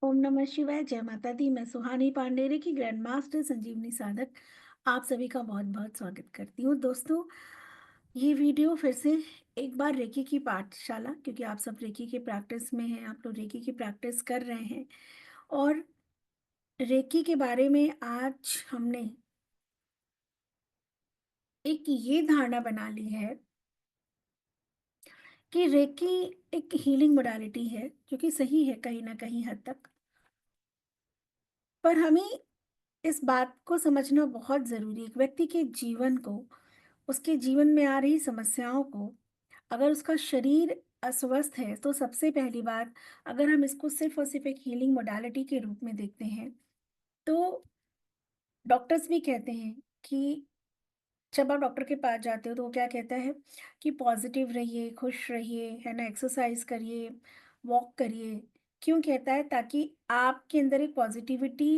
ओम नमः शिवाय, जय माता दी। मैं सुहानी पांडे रेकी ग्रैंड मास्टर संजीवनी साधक आप सभी का बहुत-बहुत स्वागत करती हूँ। दोस्तों, ये वीडियो फिर से एक बार रेकी की पाठशाला, क्योंकि आप सब रेकी के प्रैक्टिस में हैं, आप लोग रेकी की प्रैक्टिस कर रहे हैं और रेकी के बारे में आज हमने एक ये धारणा बना ली है कि रेकी एक हीलिंग मोडालिटी है, जो कि सही है कहीं न कहीं हद तक। पर हमें इस बात को समझना बहुत ज़रूरी है, एक व्यक्ति के जीवन को, उसके जीवन में आ रही समस्याओं को, अगर उसका शरीर अस्वस्थ है, तो सबसे पहली बात, अगर हम इसको सिर्फ़ और सिर्फ़ एक हीलिंग मोडालिटी के रूप में देखते हैं, तो डॉक्टर्स भी कहते हैं कि जब आप डॉक्टर के पास जाते हो, तो वो क्या कहता है कि पॉज़िटिव रहिए, खुश रहिए, है ना? एक्सरसाइज़ करिए, वॉक करिए। क्यों कहता है? ताकि आपके अंदर एक पॉज़िटिविटी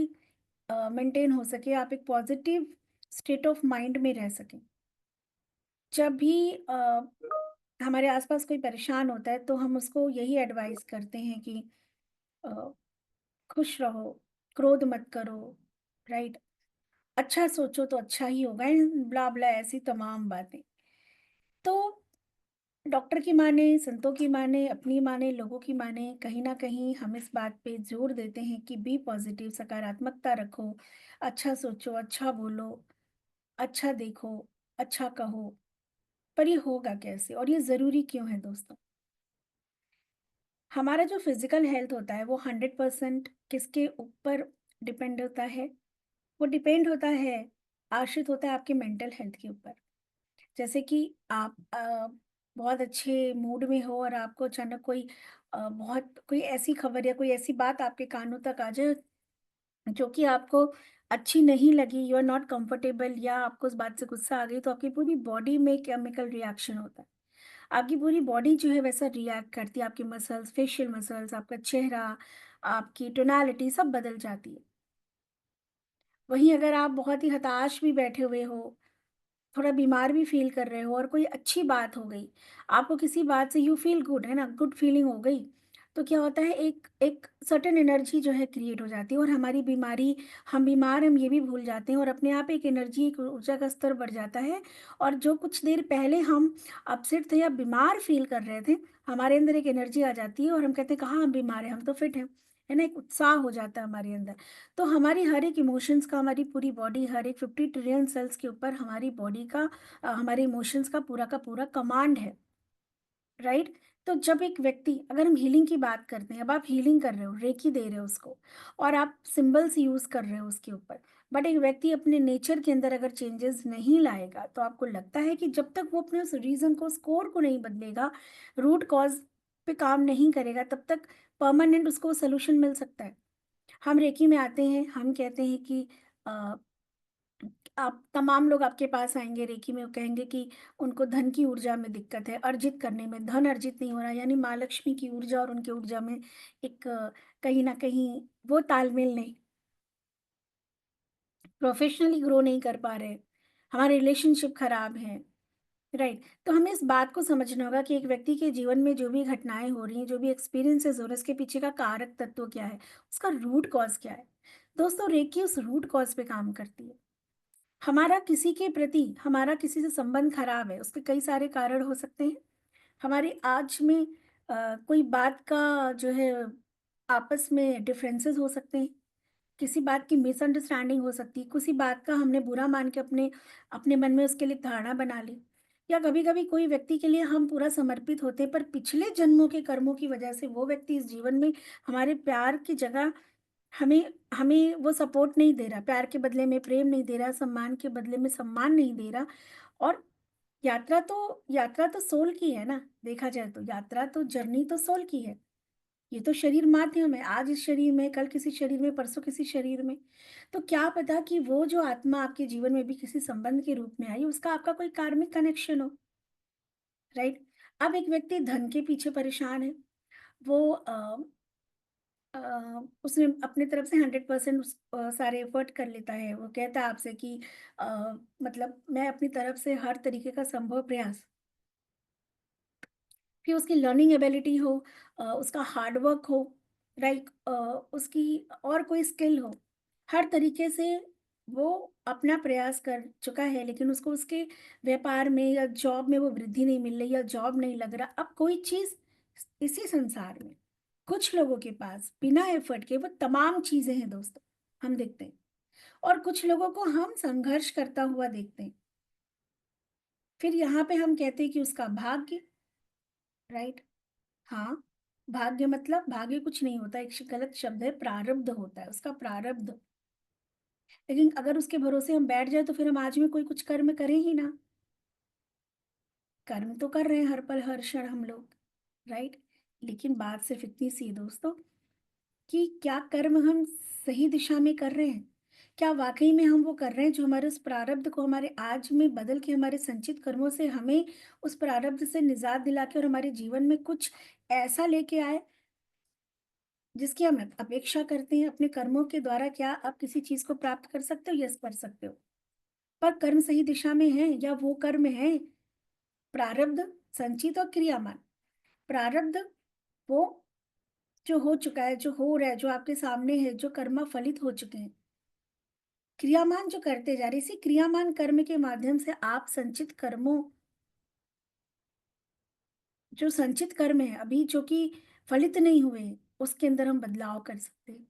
मेंटेन हो सके, आप एक पॉजिटिव स्टेट ऑफ माइंड में रह सकें। जब भी हमारे आसपास कोई परेशान होता है, तो हम उसको यही एडवाइस करते हैं कि अ, खुश रहो, क्रोध मत करो, राइट? अच्छा सोचो तो अच्छा ही होगा, ब्ला ब्ला ऐसी तमाम बातें। तो डॉक्टर की माने, संतों की माने, अपनी माने, लोगों की माने, कहीं न कहीं हम इस बात पे ज़ोर देते हैं कि बी पॉजिटिव, सकारात्मकता रखो, अच्छा सोचो, अच्छा बोलो, अच्छा देखो, अच्छा कहो, पर ये होगा कैसे और ये ज़रूरी क्यों है दोस्तों? हमारा जो फिज़िकल हेल्थ होता है वो 100% किसके ऊपर डिपेंड होता है? वो डिपेंड होता है, आश्रित होता है आपके मेंटल हेल्थ के ऊपर। जैसे कि आप बहुत अच्छे मूड में हो और आपको अचानक बहुत कोई ऐसी खबर या कोई ऐसी बात आपके कानों तक आ जाए जो कि आपको अच्छी नहीं लगी, यू आर नॉट कंफर्टेबल या आपको उस बात से गुस्सा आ गई, तो आपकी पूरी बॉडी में केमिकल रिएक्शन होता है। आपकी पूरी बॉडी जो है वैसा रिएक्ट करती है, आपके मसल्स, फेशियल मसल्स, आपका चेहरा, आपकी टोनालिटी सब बदल जाती है। वहीं अगर आप बहुत ही हताश भी बैठे हुए हो, थोड़ा बीमार भी फ़ील कर रहे हो और कोई अच्छी बात हो गई, आपको किसी बात से यू फ़ील गुड, है ना? गुड फ़ीलिंग हो गई, तो क्या होता है एक एक सर्टेन एनर्जी जो है क्रिएट हो जाती है और हमारी बीमारी हम बीमार हम ये भी भूल जाते हैं और अपने आप एक एनर्जी, एक ऊर्जा का स्तर बढ़ जाता है और जो कुछ देर पहले हम अपसेट थे या बीमार फ़ील कर रहे थे, हमारे अंदर एक एनर्जी आ जाती है और हम कहते हैं कहाँ हम बीमार हैं, हम तो फिट हैं, है ना? एक उत्साह हो जाता है हमारे अंदर। तो हमारी हर एक इमोशंस का, हमारी पूरी बॉडी, हर एक 50 ट्रिलियन सेल्स के ऊपर हमारी बॉडी का हमारे इमोशंस का पूरा कमांड है, राइट? तो जब एक व्यक्ति, अगर हम हीलिंग की बात करते हैं, अब आप हीलिंग कर रहे हो, रेकी दे रहे हो उसको और आप सिंबल्स यूज़ कर रहे हो उसके ऊपर, बट एक व्यक्ति अपने नेचर के अंदर अगर चेंजेस नहीं लाएगा, तो आपको लगता है कि जब तक वो अपने उस रीज़न को, उस कोर को नहीं बदलेगा, रूट कॉज़ पे काम नहीं करेगा, तब तक परमानेंट उसको सॉल्यूशन मिल सकता है। हम रेकी में आते हैं, हम कहते हैं कि अ, आप तमाम लोग आपके पास आएँगे रेकी में, वो कहेंगे कि उनको धन की ऊर्जा में दिक्कत है, अर्जित करने में, धन अर्जित नहीं हो रहा, यानी माँ लक्ष्मी की ऊर्जा और उनकी ऊर्जा में कहीं न कहीं वो तालमेल नहीं, प्रोफ़ेशनली ग्रो नहीं कर पा रहे, हमारे रिलेशनशिप खराब हैं, राइट? तो हमें इस बात को समझना होगा कि एक व्यक्ति के जीवन में जो भी घटनाएँ हो रही हैं, जो भी एक्सपीरियंसेस हो रहे हैं, उसके पीछे का कारक तत्व क्या है? उसका रूट कॉज़ क्या है? दोस्तों, रेकी उस रूट कॉज़ पे काम करती है। हमारा किसी से संबंध खराब है, उसके कई सारे कारण हो सकते हैं। हमारे आज में कोई बात का जो है आपस में डिफरेंसेस हो सकते हैं, किसी बात की मिसअंडरस्टैंडिंग हो सकती है, किसी बात का हमने बुरा मान के अपने अपने मन में उसके लिए धारणा बना ली, या कभी-कभी कोई व्यक्ति के लिए हम पूरा समर्पित होते हैं, पर पिछले जन्मों के कर्मों की वजह से वो व्यक्ति इस जीवन में हमारे प्यार की जगह हमें हमें वो सपोर्ट नहीं दे रहा, प्यार के बदले में प्रेम नहीं दे रहा, सम्मान के बदले में सम्मान नहीं दे रहा और यात्रा तो सोल की है ना, देखा जाए तो यात्रा तो जर्नी तो सोल की है। ये तो शरीर माध्यम है, आज इस शरीर में, कल किसी शरीर में, परसों किसी शरीर में। तो क्या पता कि वो जो आत्मा आपके जीवन में भी किसी संबंध के रूप में आई, उसका आपका कोई कार्मिक कनेक्शन हो, राइट? अब एक व्यक्ति धन के पीछे परेशान है, वो अ, उसने अपनी तरफ से 100% सारे एफर्ट कर लेता है। वो कहता है आपसे कि अ, मतलब मैं अपनी तरफ से हर तरीके का संभव प्रयास, फिर उसकी लर्निंग एबिलिटी हो, उसका हार्ड वर्क हो, लाइक उसकी और कोई स्किल हो, हर तरीके से वो अपना प्रयास कर चुका है, लेकिन उसको उसके व्यापार में या जॉब में वो वृद्धि नहीं मिल रही या जॉब नहीं लग रहा। अब कोई चीज़ इसी संसार में कुछ लोगों के पास बिना एफर्ट के वो तमाम चीज़ें हैं दोस्तों, हम देखते हैं। और कुछ लोगों को हम संघर्ष करता हुआ देखते हैं। फिर यहाँ पे हम कहते हैं कि उसका भाग्य, राइट? हाँ, भाग्य मतलब भाग्य कुछ नहीं होता, एक गलत शब्द है, प्रारब्ध होता है, उसका प्रारब्ध। लेकिन अगर उसके भरोसे हम बैठ जाए तो फिर हम आज में कोई कुछ कर्म करें ही ना। कर्म तो कर रहे हैं हर पल हर क्षण हम लोग, राइट? लेकिन बात सिर्फ इतनी सी है दोस्तों, कि क्या कर्म हम सही दिशा में कर रहे हैं? क्या वाकई में हम वो कर रहे हैं जो हमारे उस प्रारब्ध को हमारे आज में बदल के हमारे संचित कर्मों से हमें उस प्रारब्ध से निजात दिला के और हमारे जीवन में कुछ ऐसा लेके आए जिसकी हम अपेक्षा करते हैं? अपने कर्मों के द्वारा क्या आप किसी चीज को प्राप्त कर सकते हो? यस, कर सकते हो। पर कर्म सही दिशा में है या वो कर्म है प्रारब्ध, संचित और क्रियामान? प्रारब्ध वो जो हो चुका है, जो हो रहा है, जो आपके सामने है, जो कर्म फलित हो चुके हैं। क्रियामान जो करते जा रहे, इसी क्रियामान कर्म के माध्यम से आप संचित कर्मों, जो संचित कर्म है अभी जो कि फलित नहीं हुए हैं, उसके अंदर हम बदलाव कर सकते हैं।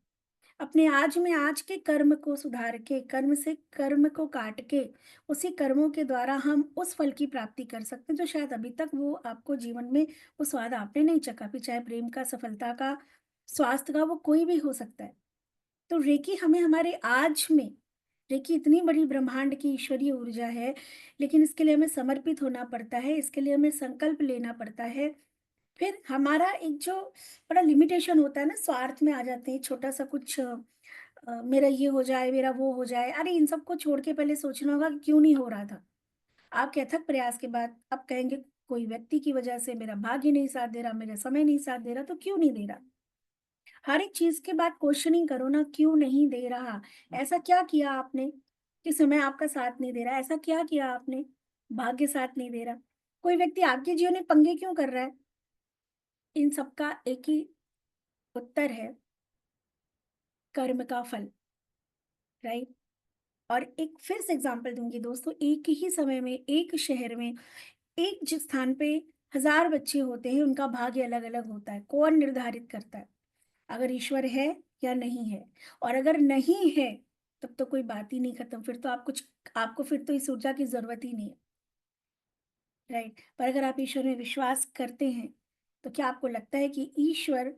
अपने आज में आज के कर्म को सुधार के, कर्म से कर्म को काट के, उसी कर्मों के द्वारा हम उस फल की प्राप्ति कर सकते हैं जो शायद अभी तक वो आपको जीवन में वो स्वाद आपने नहीं चखा। फिर चाहे प्रेम का, सफलता का, स्वास्थ्य का, वो कोई भी हो सकता है। तो रेकी हमें हमारे आज में, रेकी इतनी बड़ी ब्रह्मांड की ईश्वरीय ऊर्जा है, लेकिन इसके लिए हमें समर्पित होना पड़ता है, इसके लिए हमें संकल्प लेना पड़ता है। फिर हमारा एक जो बड़ा लिमिटेशन होता है ना, स्वार्थ में आ जाते हैं, छोटा सा कुछ मेरा ये हो जाए, मेरा वो हो जाए। अरे इन सबको छोड़ के पहले सोचना होगा कि क्यों नहीं हो रहा था। आपके अथक प्रयास के बाद अब कहेंगे कोई व्यक्ति की वजह से मेरा भाग्य नहीं साथ दे रहा, मेरा समय नहीं साथ दे रहा, तो क्यों नहीं दे रहा? हर एक चीज के बाद क्वेश्चनिंग करो ना, क्यों नहीं दे रहा? ऐसा क्या किया आपने कि समय आपका साथ नहीं दे रहा? ऐसा क्या किया आपने, भाग्य साथ नहीं दे रहा? कोई व्यक्ति आपके जीवन में पंगे क्यों कर रहा है? इन सबका एक ही उत्तर है, कर्म का फल, राइट? और एक फिर से एग्जांपल दूंगी दोस्तों, एक ही समय में एक शहर में एक जिस स्थान पे 1000 बच्चे होते हैं, उनका भाग्य अलग अलग होता है। कौन निर्धारित करता है अगर ईश्वर है या नहीं है? और अगर नहीं है तब तो कोई बात ही नहीं खत्म, फिर तो आप कुछ, आपको फिर तो इस ऊर्जा की जरूरत ही नहीं है, राइट? पर अगर आप ईश्वर में विश्वास करते हैं तो क्या आपको लगता है कि ईश्वर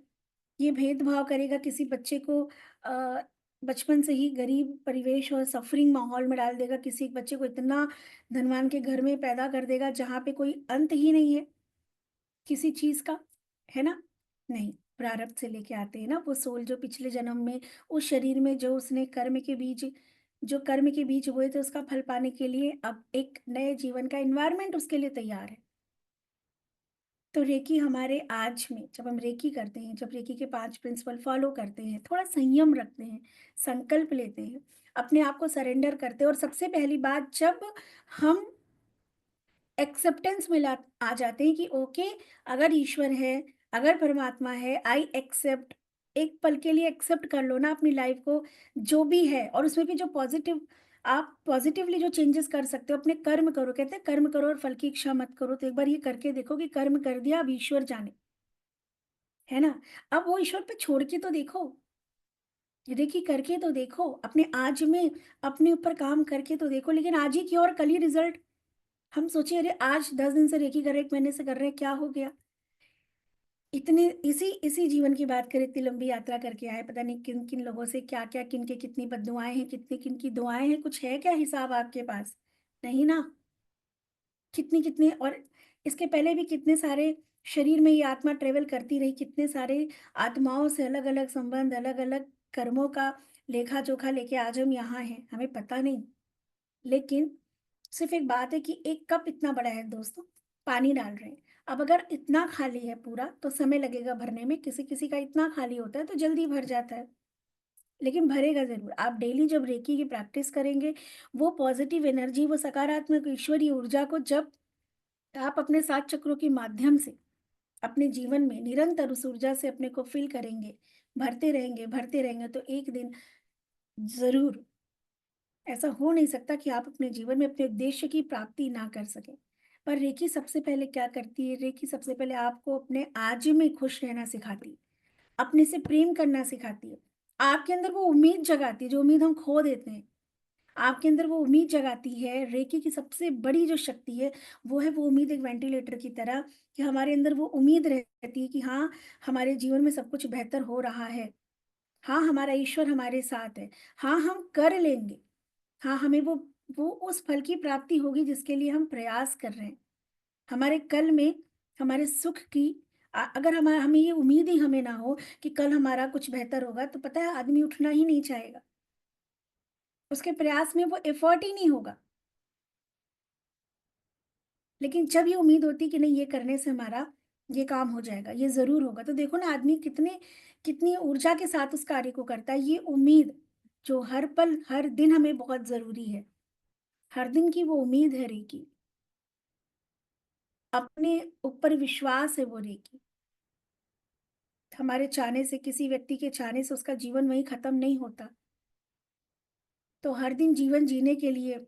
ये भेदभाव करेगा किसी बच्चे को, अ, बचपन से ही गरीब परिवेश और सफरिंग माहौल में डाल देगा, किसी बच्चे को इतना धनवान के घर में पैदा कर देगा जहाँ पे कोई अंत ही नहीं है किसी चीज का, है ना? नहीं, प्रारब्ध से लेके आते हैं ना वो सोल, जो पिछले जन्म में उस शरीर में जो उसने कर्म के बीज, जो कर्म के बीज बोए थे, उसका फल पाने के लिए अब एक नए जीवन का एनवायरनमेंट उसके लिए तैयार है। तो रेकी हमारे आज में जब हम रेकी करते हैं, जब रेकी के 5 प्रिंसिपल फॉलो करते हैं, थोड़ा संयम रखते हैं, संकल्प लेते हैं, अपने आप को सरेंडर करते हैं, और सबसे पहली बात, जब हम एक्सेप्टेंस में ला आ जाते हैं कि ओके, अगर ईश्वर है, अगर परमात्मा है, आई एक्सेप्ट, एक पल के लिए एक्सेप्ट कर लो ना अपनी लाइफ को, जो भी है, और उसमें भी जो पॉजिटिव, आप पॉजिटिवली जो चेंजेस कर सकते हो, अपने कर्म करो। कहते हैं कर्म करो और फल की इच्छा मत करो, तो एक बार ये करके देखो कि कर्म कर दिया, अब ईश्वर जाने, है ना? अब वो ईश्वर पे छोड़ के तो देखो, रेकी करके तो देखो, अपने आज में अपने ऊपर काम करके तो देखो। लेकिन आज ही क्यों और कल ही रिजल्ट? हम सोचिए, अरे आज 10 दिन से रेकी कर रहे हैं, 1 महीने से कर रहे हैं, क्या हो गया? इतने इसी इसी जीवन की बात करें, इतनी लंबी यात्रा करके आए, पता नहीं किन किन लोगों से क्या क्या, किन के कितनी बददुआएं हैं, कितनी किन की दुआएं हैं, कुछ है क्या हिसाब आपके पास? नहीं ना। कितनी कितनी, और इसके पहले भी कितने सारे शरीर में ये आत्मा ट्रेवल करती रही, कितने सारे आत्माओं से अलग अलग संबंध, अलग अलग कर्मों का लेखा जोखा लेके आज हम यहाँ हैं, हमें पता नहीं। लेकिन सिर्फ एक बात है कि एक कप इतना बड़ा है दोस्तों, पानी डाल रहे हैं। अब अगर इतना खाली है पूरा तो समय लगेगा भरने में, किसी किसी का इतना खाली होता है तो जल्दी भर जाता है, लेकिन भरेगा जरूर। आप डेली जब रेकी की प्रैक्टिस करेंगे, वो पॉजिटिव एनर्जी, वो सकारात्मक ईश्वरीय ऊर्जा को जब आप अपने 7 चक्रों के माध्यम से अपने जीवन में निरंतर उस ऊर्जा से अपने को फिल करेंगे, भरते रहेंगे तो एक दिन ज़रूर ऐसा हो नहीं सकता कि आप अपने जीवन में अपने उद्देश्य की प्राप्ति ना कर सकें। पर रेकी सबसे पहले क्या करती है, रेकी सबसे पहले आपको अपने आज में खुश रहना सिखाती है, अपने से प्रेम करना सिखाती है। आपके अंदर वो उम्मीद जगाती है, जो उम्मीद हम खो देते हैं। आपके अंदर वो उम्मीद जगाती है, रेकी की सबसे बड़ी जो शक्ति है, वो है वो उम्मीद एक वेंटिलेटर की तरह कि हमारे अंदर वो उम्मीद रहती है कि हाँ, हमारे जीवन में सब कुछ बेहतर हो रहा है। हाँ, हमारा ईश्वर हमारे साथ है। हाँ, हम कर लेंगे। हाँ, हमें वो उस फल की प्राप्ति होगी जिसके लिए हम प्रयास कर रहे हैं। हमारे कल में हमारे सुख की अगर हमें ये उम्मीद ही हमें ना हो कि कल हमारा कुछ बेहतर होगा, तो पता है आदमी उठना ही नहीं चाहेगा। उसके प्रयास में वो एफर्ट ही नहीं होगा। लेकिन जब ये उम्मीद होती है कि नहीं ये करने से हमारा ये काम हो जाएगा, ये ज़रूर होगा, तो देखो ना आदमी कितनी ऊर्जा के साथ उस कार्य को करता है। ये उम्मीद जो हर पल, हर दिन हमें बहुत ज़रूरी है। हर दिन की वो उम्मीद है रेकी। अपने ऊपर विश्वास है वो रेकी। हमारे चाहने से किसी व्यक्ति के चाहने से उसका जीवन वहीं खत्म नहीं होता। तो हर दिन जीवन जीने के लिए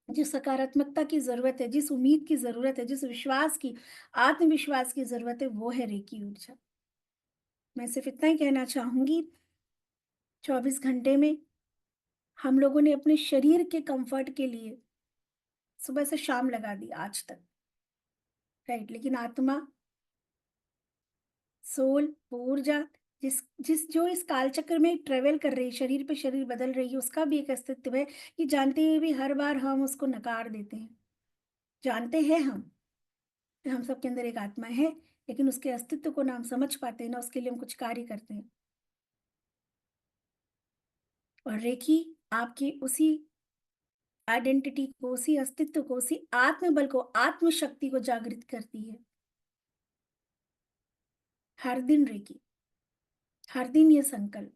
जिस सकारात्मकता की ज़रूरत है, जिस उम्मीद की ज़रूरत है, जिस विश्वास की, आत्मविश्वास की ज़रूरत है, वो है रेकी ऊर्जा। मैं सिर्फ़ इतना ही कहना चाहूँगी, 24 घंटे में हम लोगों ने अपने शरीर के कम्फ़र्ट के लिए सुबह से शाम लगा दी आज तक, राइट? लेकिन आत्मा, सोल, वो ऊर्जा जिस जिस जो इस कालचक्र में ट्रैवल कर रही है, शरीर पे शरीर बदल रही है, उसका भी एक अस्तित्व है, ये जानते हुए भी हर बार हम उसको नकार देते हैं। जानते हैं हम कि हम सबके अंदर एक आत्मा है, लेकिन उसके अस्तित्व को ना हम समझ पाते हैं, ना उसके लिए हम कुछ कार्य करते हैं। और रेकी आपकी उसी आइडेंटिटी को, उसी अस्तित्व को, उसी आत्मबल को, आत्मशक्ति को जागृत करती है। हर दिन रेकी, हर दिन ये संकल्प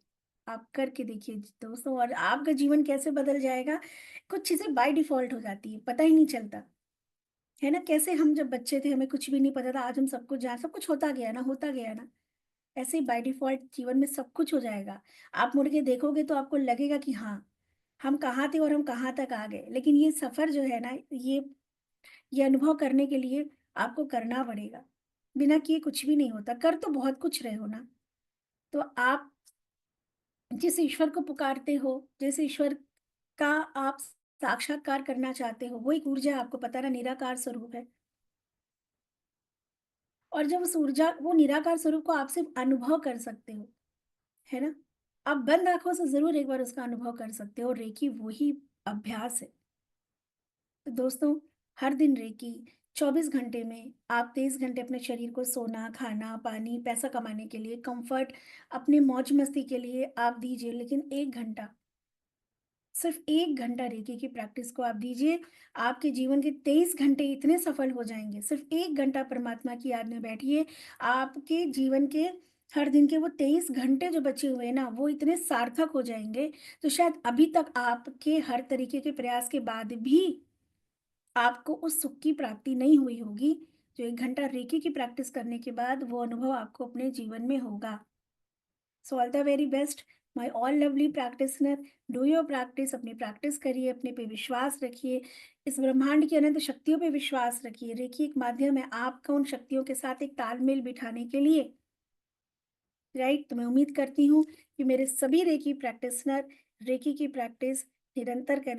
आप करके देखिए दोस्तों, और आपका जीवन कैसे बदल जाएगा। कुछ चीज़ें बाय डिफ़ॉल्ट हो जाती हैं, पता ही नहीं चलता, है ना? कैसे हम जब बच्चे थे हमें कुछ भी नहीं पता था, आज हम सब कुछ जान सब कुछ होता गया ना, ऐसे ही बाय डिफ़ॉल्ट जीवन में सब कुछ हो जाएगा। आप मुड़ के देखोगे तो आपको लगेगा कि हाँ, हम कहाँ थे और हम कहाँ तक आ गए। लेकिन ये सफ़र जो है ना, ये अनुभव करने के लिए आपको करना पड़ेगा। बिना किए कुछ भी नहीं होता, कर तो बहुत कुछ रहे हो ना। तो आप जिस ईश्वर को पुकारते हो, जिस ईश्वर का आप साक्षात्कार करना चाहते हो, वो एक ऊर्जा आपको पता है ना निराकार स्वरूप है। और जब उस ऊर्जा वो निराकार स्वरूप को आप सिर्फ़ अनुभव कर सकते हो, है ना? आप बंद आँखों से ज़रूर एक बार उसका अनुभव कर सकते हो, रेकी वही अभ्यास है। तो दोस्तों, हर दिन रेकी 24 घंटे में आप 23 घंटे अपने शरीर को सोना, खाना, पानी, पैसा कमाने के लिए, कम्फ़र्ट, अपनी मौज-मस्ती के लिए आप दीजिए, लेकिन 1 घंटा, सिर्फ़ 1 घंटा रेकी की प्रैक्टिस को आप दीजिए। आपके जीवन के 23 घंटे इतने सफल हो जाएँगे। सिर्फ़ 1 घंटा परमात्मा की याद में बैठिए, आपके जीवन के हर दिन के वो 23 घंटे जो बचे हुए हैं ना, वो इतने सार्थक हो जाएँगे, तो शायद अभी तक आपके हर तरीके के प्रयास के बाद भी आपको उस सुख की प्राप्ति नहीं हुई होगी, जो 1 घंटा रेकी की प्रैक्टिस करने के बाद वो अनुभव आपको अपने जीवन में होगा। So all the very best my all lovely practitioner, do your practice, अपनी प्रैक्टिस करिए, अपने पे विश्वास रखिए, इस ब्रह्मांड की अनंत शक्तियों पे विश्वास रखिए। रेकी एक माध्यम है आपका उन शक्तियों के साथ एक तालमेल बिठाने के लिए, राइट? तो मैं उम्मीद करती हूँ कि मेरे सभी रेकी प्रैक्टिसनर रेकी की प्रैक्टिस निरंतर करें।